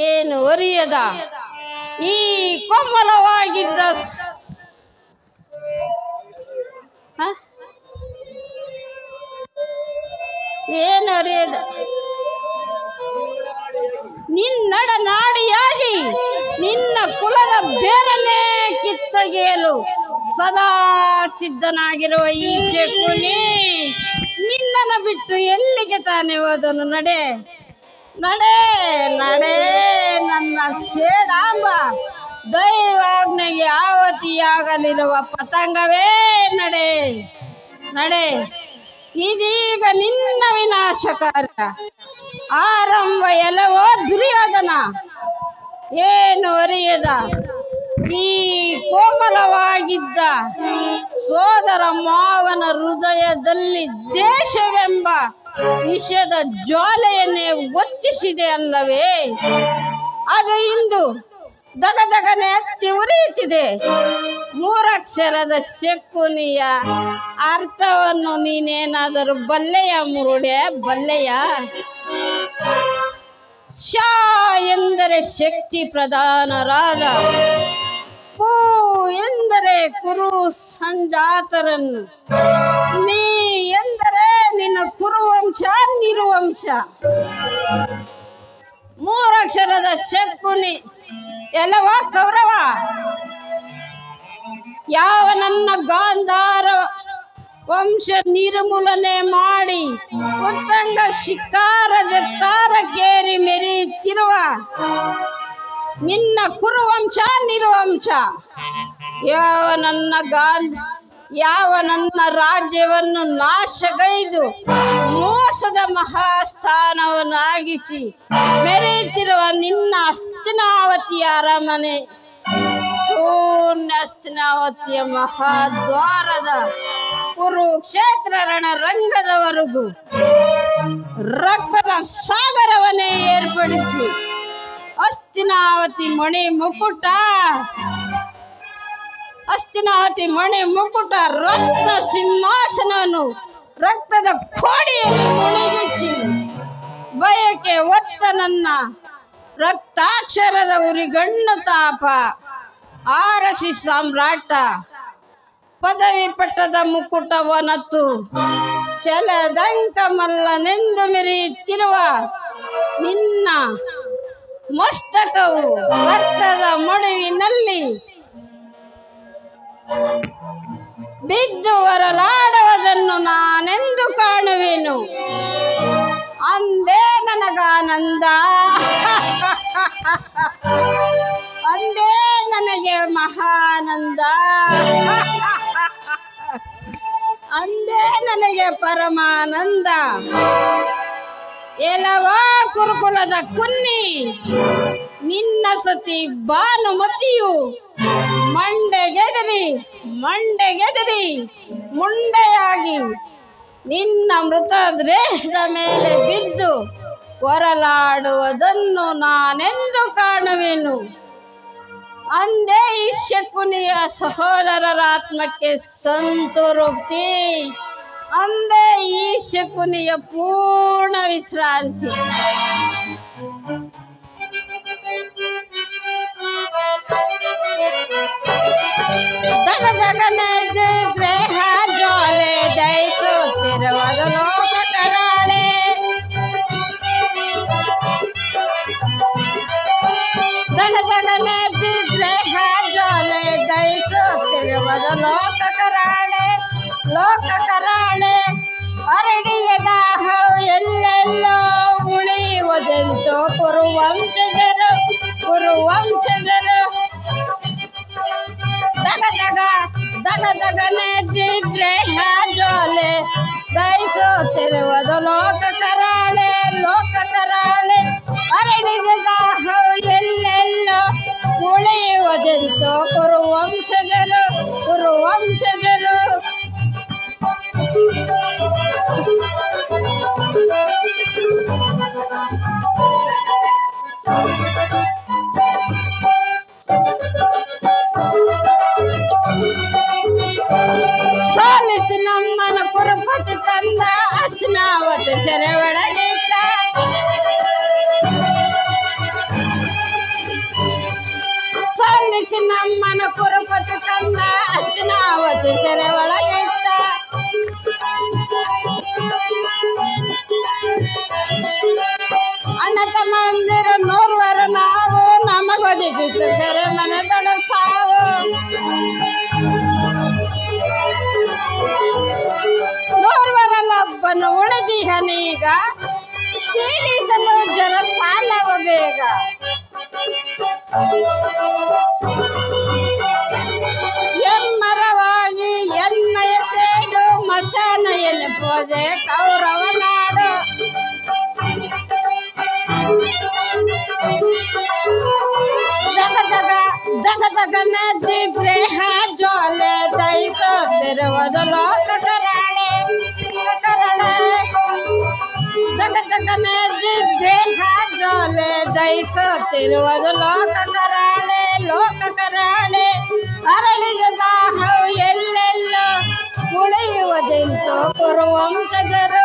ಏನು ಒರಿಯದ ಈ ಕೋಮಲವಾಗಿದ್ದ ಏನು ಅರಿಯದ ನಿನ್ನಡ ನಾಡಿಯಾಗಿ ನಿನ್ನ ಕುಲದ ಬೇರನ್ನೇ ಕಿತ್ತಗೆಯಲು ಸದಾ ಸಿದ್ಧನಾಗಿರುವ ಈ ಶಕುನಿ ನಿನ್ನನ್ನು ಬಿಟ್ಟು ಎಲ್ಲಿಗೆ ತಾನೇ ಹೋದನು? ನಡೆ ನಡೆ ನಡೆ ನನ್ನ ಶೇಡಾಂಬ, ದೈವಾಜ್ಞೆಗೆ ಆವತಿಯಾಗಲಿರುವ ಪತಂಗವೇ ನಡೆ ನಡೆ. ಇದೀಗ ನಿನ್ನ ವಿನಾಶಕಾರ್ಯ ಆರಂಭ ಎಲ್ಲವೋ ದುರ್ಯೋಧನ. ಏನು ಅರಿಯದ ಈ ಕೋಮಲವಾಗಿದ್ದ ಸೋದರ ಮಾವನ ಹೃದಯದಲ್ಲಿ ದೇಶವೆಂಬ ವಿಷದ ಜ್ವಾಲೆಯನ್ನೇ ಒತ್ತಿಸಿದೆ ಅಲ್ಲವೇ? ಅದು ಇಂದು ದಗದಗನೆ ಹತ್ತಿ ಉರಿಯುತ್ತಿದೆ. ಮೂರಕ್ಷರದ ಶಕುನಿಯ ಅರ್ಥವನ್ನು ನೀನೇನಾದರೂ ಬಲ್ಲೆಯ ಮುರುಡೆ? ಬಲ್ಲೆಯ? ಶಾ ಎಂದರೆ ಶಕ್ತಿ ಪ್ರಧಾನರಾದ, ಕು ಎಂದರೆ ಕುರು ಸಂಜಾತರನ್ನು, ನೀ ಎಂದರೆ ನಿನ್ನ ಕುರುವಂಶ ನಿರುವಂಶ. ಮೂರಕ್ಷರದ ಶಕುನಿ ಎಲ್ಲವ ಕೌರವ, ಯಾವ ನನ್ನ ಗಾಂಧಾರ ವಂಶ ನಿರ್ಮೂಲನೆ ಮಾಡಿ ಉತ್ತಂಗ ಶಿಕಾರದ ತಾರಕೇರಿ ಮೆರೆಯುತ್ತಿರುವ ನಿನ್ನ ಕುರುವಂಶ ನಿರುವಂಶ. ಯಾವ ನನ್ನ ರಾಜ್ಯವನ್ನು ನಾಶಗೈದು ಮೋಸದ ಮಹಾಸ್ಥಾನವನ್ನಾಗಿಸಿ ಮೆರೆಯುತ್ತಿರುವ ನಿನ್ನ ಹಸ್ತಿನಾವತಿಯ ಅರಮನೆ, ಪೂರ್ಣ ಹಸ್ತಿನಾವತಿಯ ಮಹಾದ್ವಾರದ ಕುರುಕ್ಷೇತ್ರ ರಣರಂಗದವರೆಗೂ ರಕ್ತದ ಸಾಗರವನ್ನೇ ಏರ್ಪಡಿಸಿ ಹಸ್ತಿನಾವತಿ ಮಣಿ ಮುಕುಟ ರತ್ನ ಸಿಂಹಾಸನವನ್ನು ರಕ್ತದ ಕೋಡಿಯಲ್ಲಿ ಮುಳುಗಿಸಿ ಬಯಕೆ ಒತ್ತ ನನ್ನ ರಕ್ತಾಕ್ಷರದ ಉರಿಗಣ್ಣು ತಾಪ ಆರಸಿ ಸಾಮ್ರಾಟ ಪದವಿ ಪಟ್ಟದ ಮುಕುಟವನತ್ತು ಚಲದಂಕ ಮಲ್ಲನೆಂದು ಮೆರೆಯುತ್ತಿರುವ ನಿನ್ನ ಮಸ್ತಕವು ರಕ್ತದ ಮಡುವಿನಲ್ಲಿ ಬಿದ್ದು ಹೊರಲಾಡುವುದನ್ನು ನಾನೆಂದು ಕಾಣುವೆನು. ಅಂದೇ ನನಗಾನಂದ, ಅಂದೇ ನನಗೆ ಮಹಾನಂದ, ಅಂದೇ ನನಗೆ ಪರಮಾನಂದ. ಎಲವ ಕುರುಕುಲದ ಕುನ್ನಿ, ನಿನ್ನ ಸತಿ ಭಾನುಮತಿಯು ಮಂಡೆಗೆದರಿ ಮುಂಡೆಯಾಗಿ ನಿನ್ನ ಮೃತ ದೇಹದ ಮೇಲೆ ಬಿದ್ದು ಹೊರಲಾಡುವುದನ್ನು ನಾನೆಂದು ಕಾಣುವೆನು. ಅಂದೇ ಈ ಶಕುನಿಯ ಸಹೋದರರ ಆತ್ಮಕ್ಕೆ ಸಂತೃಪ್ತಿ, ಅಂದೇ ಈ ಶಕುನಿಯ ಪೂರ್ಣ ವಿಶ್ರಾಂತಿ. ದಗದಗನೆದ್ದಿದ್ರೆ ಜ್ವಾಲೆ ದಯಿಸುತ್ತಿರುವುದು ಲೋಕ ಕರಾಳೆ. ದಗದಗನೆದ್ದಿದ್ರೆ ಜ್ವಾಲೆ ದಯಿಸುತ್ತಿರುವುದು ಲೋಕ ಕರಾಳೆ. ಅರಡಿಯ ದಾಹವು ಎಲ್ಲೆಲ್ಲೋ ಉಳಿಯುವುದೆಂತೋ ಕುರುವಂಶಜರು. ದಗದಗನೆದ್ದಿದ್ರೆ ಜ್ವಾಲೆ ದಯಿಸುತ್ತಿರುವುದು ಲೋಕ ಕರಾಳೆ. ಅರಡಿದ ದಾಹವು ಎಲ್ಲೆಲ್ಲೋ ಉಳಿಯುವುದೆಂತೋ ಕುರುವಂಶಜರು. ಸೋಲಿಸಿ ನಮ್ಮನ ಪುರಪತಿ ತಂದ ಹಸ್ತಿನಾವತಿ ಸೆರೆ ಒಳಗಿಟ್ಟ. ನಮ್ಮನ ಕುರುಪತಿ ತಂದ ಹಸ್ತಿನಾವತಿ ಸೆರೆ ಒಳಗಿಟ್ಟ ಅಣ್ಣ ತಮ್ಮಂದಿರ ನೋರ್ವರ ನಾವು ನಮಗೊದಗಿತ್ತು ಸೆರೆ ಮನದೊಡ ಸಾವು ನೋರ್ವರಲ್ಲೊಬ್ಬನು ಉಳಿದಿಹನೀಗ ತೀರಿಸಲು ಜನ ಸಾಲವ ಬೇಗ ಎಮ್ಮರವಾಗಿ ಎನ್ನೆಯ ಸೇಡು ಮಶಾನ ಎಲ್ಲಿಪೋದೆ ಕೌರವ ನಾಡು ಜಗ ನದಿದ್ರೆ ಜ್ವಾಲೆ ದೈತಿರುವುದು ಲೋಕ ಕರಾಳೆ ಜಗ ನದಿದ್ರೆ ಜ್ವಾಲೆ ದೈತಿರುವುದು ಲೋಕ ಕರಾಳೆ ಅರಳಿದ ದಾಹವು ಎಲ್ಲೆಲ್ಲೋ ಉಳಿಯುವುದೆಂತೋ ಕುರುವಂಶಜರು